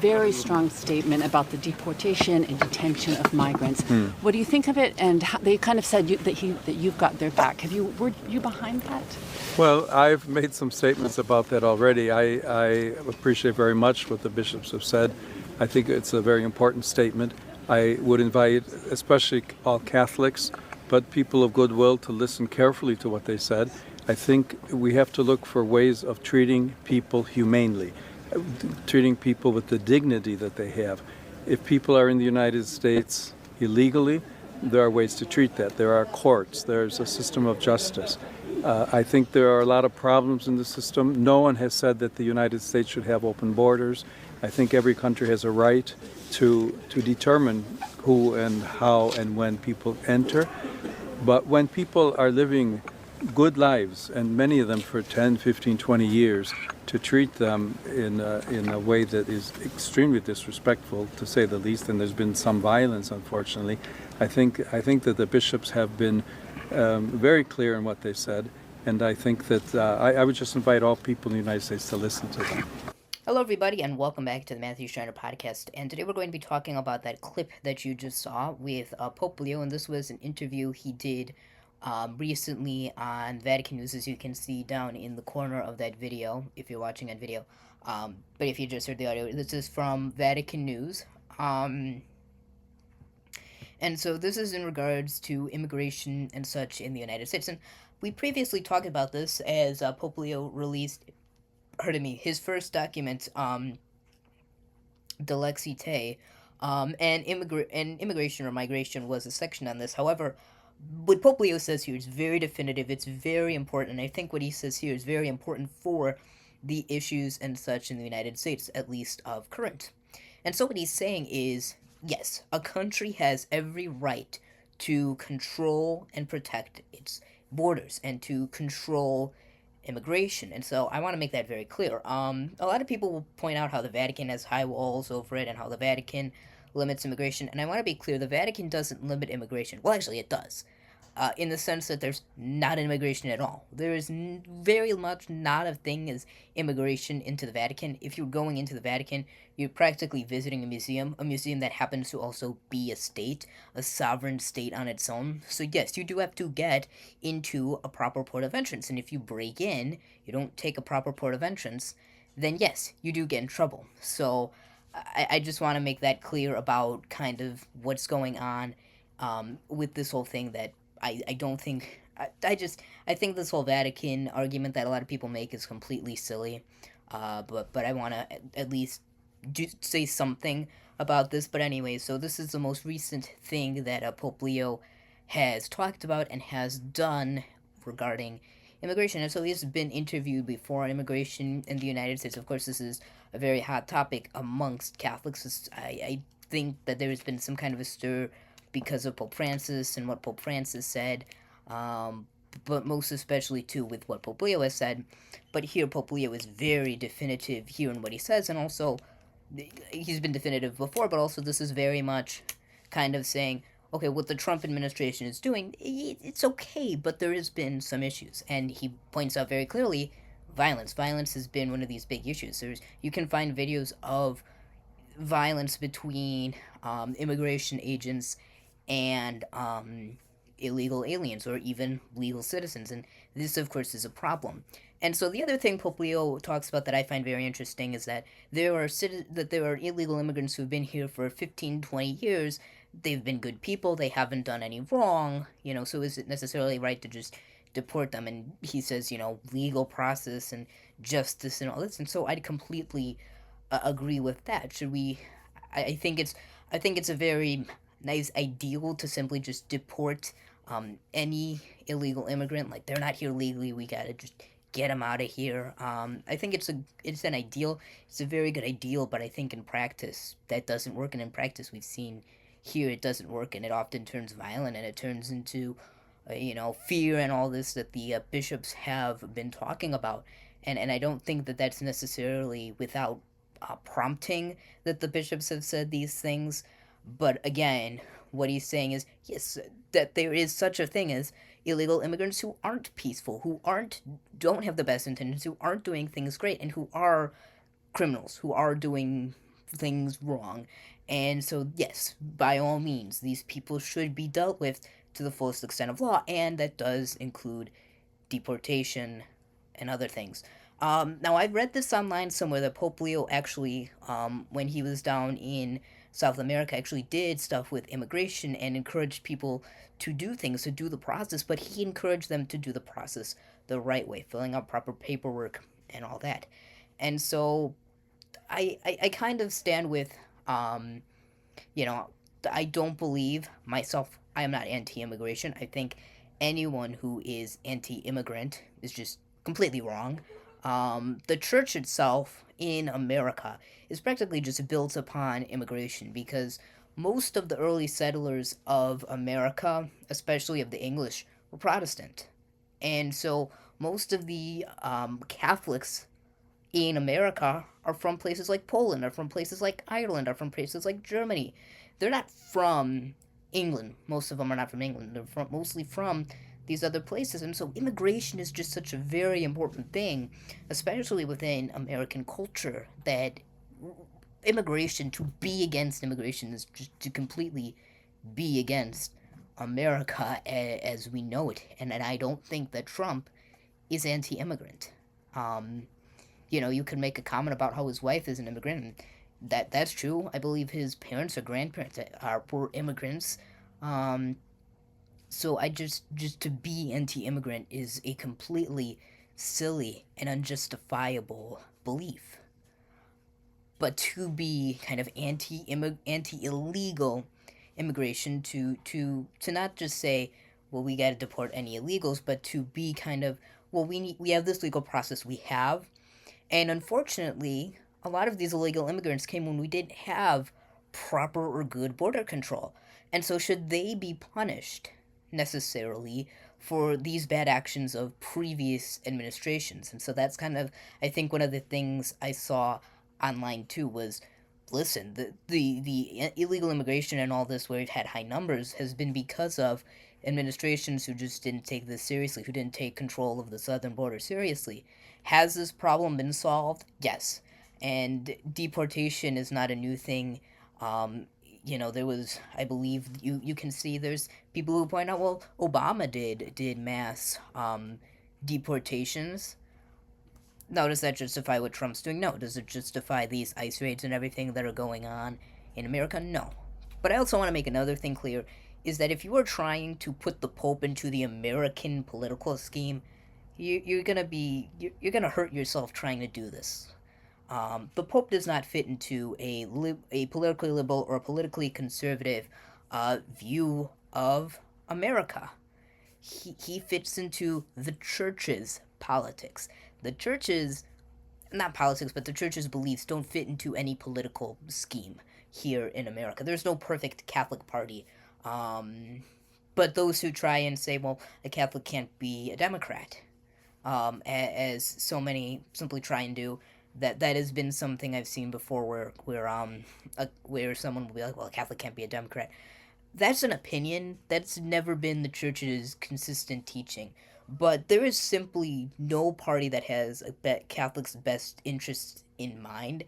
very strong statement about the deportation and detention of migrants. What do you think of it? And they kind of said that you've got their back. Were you behind that? Well, I've made some statements about that already. I appreciate very much what the bishops have said. I think it's a very important statement. I would invite especially all Catholics, but people of goodwill, to listen carefully to what they said. I think we have to look for ways of treating people humanely, treating people with the dignity that they have. If people are in the United States illegally, there are ways to treat that. There are courts. There's a system of justice. I think there are a lot of problems in the system. No one has said that the United States should have open borders. I think every country has a right to determine who and how and when people enter. But when people are living good lives, and many of them for 10, 15, 20 years, to treat them in a way that is extremely disrespectful, to say the least, and there's been some violence, unfortunately, I think that the bishops have been very clear in what they said, and I think that I would just invite all people in the United States to listen to them. Hello, everybody, and welcome back to the Matthew Schreiner podcast. And today we're going to be talking about that clip that you just saw with Pope Leo, and this was an interview he did recently on Vatican News, as you can see down in the corner of that video, if you're watching on video. But if you just heard the audio, this is from Vatican News. And so this is in regards to immigration and such in the United States. And we previously talked about this as Pope Leo released, his first document, De Lexite, and immigration or migration was a section on this. However, what Pope Leo says here is very definitive. It's very important, and I think what he says here is very important for the issues and such in the United States, at least of current. And so what he's saying is, yes, a country has every right to control and protect its borders and to control immigration. And so I want to make that very clear. A lot of people will point out how the Vatican has high walls over it and how the Vatican limits immigration. And I want to be clear, the Vatican doesn't limit immigration. Well, actually, it does. In the sense that there's not immigration at all. There is very much not a thing as immigration into the Vatican. If you're going into the Vatican, you're practically visiting a museum that happens to also be a state, a sovereign state on its own. So yes, you do have to get into a proper port of entrance, and if you break in, you don't take a proper port of entrance, then yes, you do get in trouble. So I just want to make that clear about kind of what's going on with this whole thing that I don't think, I think this whole Vatican argument that a lot of people make is completely silly, but I want to at least say something about this. But anyway, so this is the most recent thing that Pope Leo has talked about and has done regarding immigration. And so he's been interviewed before on immigration in the United States. Of course, this is a very hot topic amongst Catholics. I think that there has been some kind of a stir because of Pope Francis and what Pope Francis said, but most especially, too, with what Pope Leo has said. But here, Pope Leo is very definitive here in what he says, and also, he's been definitive before, but also this is very much kind of saying, okay, what the Trump administration is doing, it's okay, but there has been some issues. And he points out very clearly, violence. Violence has been one of these big issues. You can find videos of violence between immigration agents and illegal aliens or even legal citizens, and this of course is a problem. And so the other thing Pope Leo talks about that I find very interesting is that there are illegal immigrants who've been here for 15, 20 years. They've been good people, they haven't done any wrong, so is it necessarily right to just deport them? And he says, legal process and justice and all this. And so I'd completely agree with that. I think it's a very nice ideal to simply just deport any illegal immigrant. Like, they're not here legally, we gotta just get them out of here. I think it's an ideal. It's a very good ideal, but I think in practice that doesn't work. And in practice, we've seen here it doesn't work, and it often turns violent, and it turns into fear and all this that the bishops have been talking about. And I don't think that that's necessarily without prompting that the bishops have said these things. But again, what he's saying is, yes, that there is such a thing as illegal immigrants who aren't peaceful, who don't have the best intentions, who aren't doing things great, and who are criminals, who are doing things wrong. And so, yes, by all means, these people should be dealt with to the fullest extent of law, and that does include deportation and other things. Now, I read this online somewhere that Pope Leo actually, when he was down in South America, actually did stuff with immigration and encouraged people to do things, to do the process, but he encouraged them to do the process the right way, filling out proper paperwork and all that. And so I kind of stand with, um, you know, I don't believe myself, I am not anti immigration. I think anyone who is anti immigrant is just completely wrong. The church itself in America is practically just built upon immigration because most of the early settlers of America, especially of the English, were Protestant. And so most of the Catholics in America are from places like Poland, are from places like Ireland, are from places like Germany. They're not from England. Most of them are not from England. They're mostly from these other places. And so immigration is just such a very important thing, especially within American culture, that immigration, to be against immigration, is just to completely be against America as we know it. And I don't think that Trump is anti immigrant. Um, you can make a comment about how his wife is an immigrant, and that's true. I believe his parents or grandparents were immigrants. Um, so I just to be anti-immigrant is a completely silly and unjustifiable belief. But to be kind of anti-illegal immigration, to not just say, well, we got to deport any illegals, but to be kind of, well, we have this legal process we have, and unfortunately, a lot of these illegal immigrants came when we didn't have proper or good border control. And so, should they be punished necessarily for these bad actions of previous administrations? And so, that's kind of, I think, one of the things I saw online too was, listen, the illegal immigration and all this, where we've had high numbers, has been because of administrations who just didn't take this seriously, who didn't take control of the southern border seriously. Has this problem been solved? Yes. And deportation is not a new thing. There was, I believe, you can see there's people who point out, well, Obama did mass deportations. Now, does that justify what Trump's doing? No. Does it justify these ICE raids and everything that are going on in America? No. But I also want to make another thing clear, is that if you are trying to put the Pope into the American political scheme, you're gonna hurt yourself trying to do this. The Pope does not fit into a politically liberal or politically conservative view of America. He fits into the church's politics. The church's, not politics, but the church's beliefs don't fit into any political scheme here in America. There's no perfect Catholic party. But those who try and say, well, a Catholic can't be a Democrat, as so many simply try and do, that has been something I've seen before, where someone will be like, well, a Catholic can't be a Democrat. That's an opinion. That's never been the church's consistent teaching. But there is simply no party that has Catholics' best interests in mind.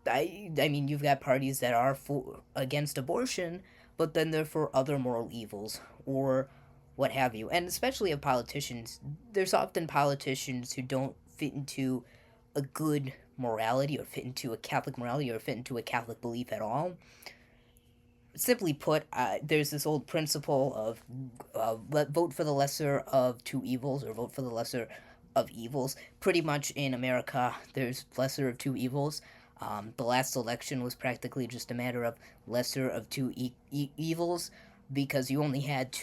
I mean, you've got parties that are against abortion, but then they're for other moral evils or what have you. And especially of politicians, there's often politicians who don't fit into a good morality, or fit into a Catholic morality, or fit into a Catholic belief at all. Simply put, there's this old principle of vote for the lesser of two evils, or vote for the lesser of evils. Pretty much in America, there's lesser of two evils. The last election was practically just a matter of lesser of two evils, because you only had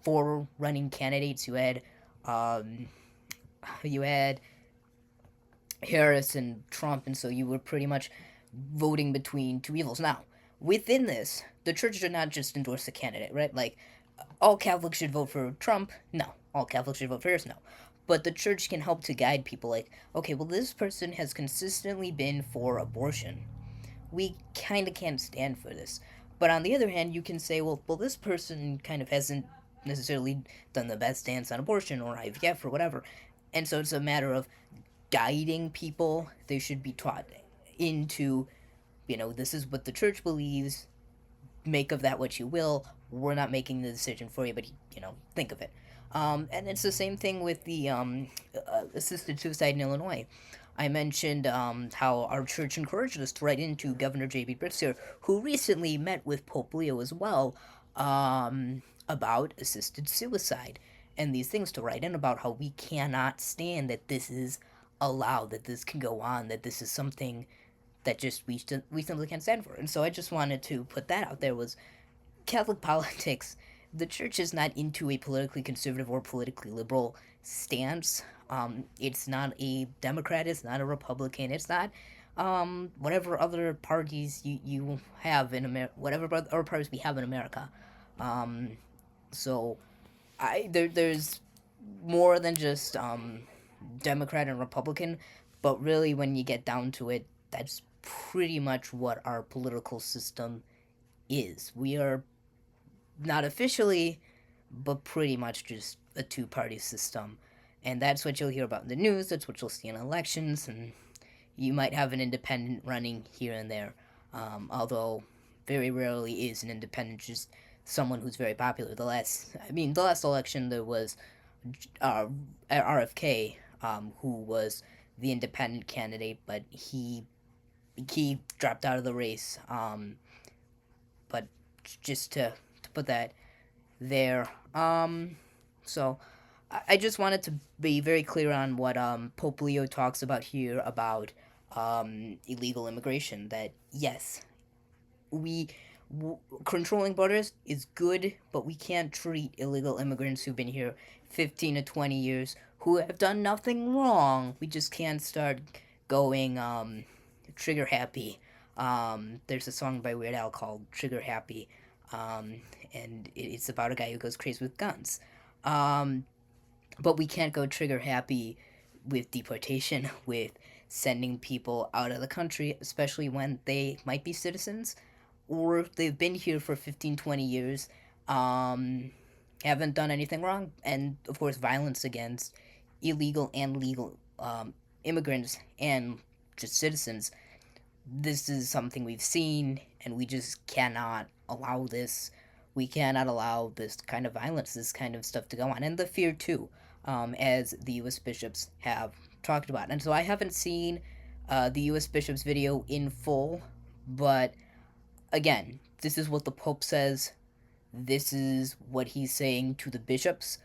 four running candidates. You had Harris and Trump, and so you were pretty much voting between two evils. Now, within this, the church should not just endorse a candidate, right? Like, all Catholics should vote for Trump? No. All Catholics should vote for Harris? No. But the church can help to guide people, like, okay, well, this person has consistently been for abortion. We kind of can't stand for this. But on the other hand, you can say, well, this person kind of hasn't necessarily done the best stance on abortion or IVF or whatever. And so it's a matter of guiding people. They should be taught into this is what the church believes. Make of that what you will. We're not making the decision for you, but think of it. And it's the same thing with the assisted suicide in Illinois. I mentioned how our church encouraged us to write into Governor J.B. Pritzker, who recently met with Pope Leo as well, about assisted suicide and these things, to write in about how we cannot stand that this is allowed, that this can go on, that this is something that just we simply can't stand for. And so I just wanted to put that out there. Was Catholic politics, the church is not into a politically conservative or politically liberal stance. It's not a Democrat, it's not a Republican, it's not whatever other parties you have in America, whatever other parties we have in America. So there's more than just Democrat and Republican, but really when you get down to it, that's pretty much what our political system is. We are not officially, but pretty much just a two-party system. And that's what you'll hear about in the news, that's what you'll see in elections, and you might have an independent running here and there. Although very rarely is an independent just someone who's very popular. The last election there was RFK, who was the independent candidate, but he dropped out of the race. But just to put that there. So I just wanted to be very clear on what Pope Leo talks about here about illegal immigration. That yes, controlling borders is good, but we can't treat illegal immigrants who've been here 15 to 20 years, who have done nothing wrong. We just can't start going trigger happy. There's a song by Weird Al called Trigger Happy, and it's about a guy who goes crazy with guns. But we can't go trigger happy with deportation, with sending people out of the country, especially when they might be citizens, or they've been here for 15, 20 years, haven't done anything wrong, and of course violence against illegal and legal immigrants and just citizens. This is something we've seen, and we just cannot allow this. We cannot allow this kind of violence, this kind of stuff to go on, and the fear too, as the U.S. bishops have talked about. And so I haven't seen the U.S. bishops video in full, but again, this is what the Pope says. This is what he's saying to the bishops,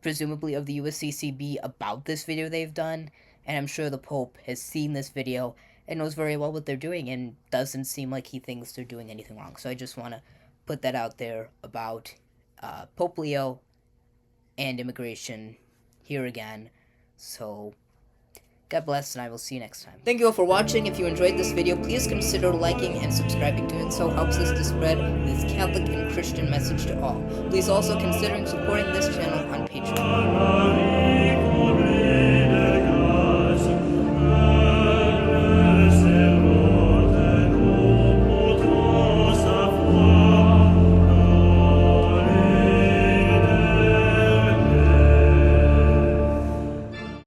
presumably of the USCCB, about this video they've done. And I'm sure the Pope has seen this video and knows very well what they're doing, and doesn't seem like he thinks they're doing anything wrong. So I just want to put that out there about Pope Leo and immigration here again. So God bless, and I will see you next time. Thank you all for watching. If you enjoyed this video, please consider liking and subscribing. Doing so helps us to spread this Catholic and Christian message to all. Please also consider supporting this channel on Patreon.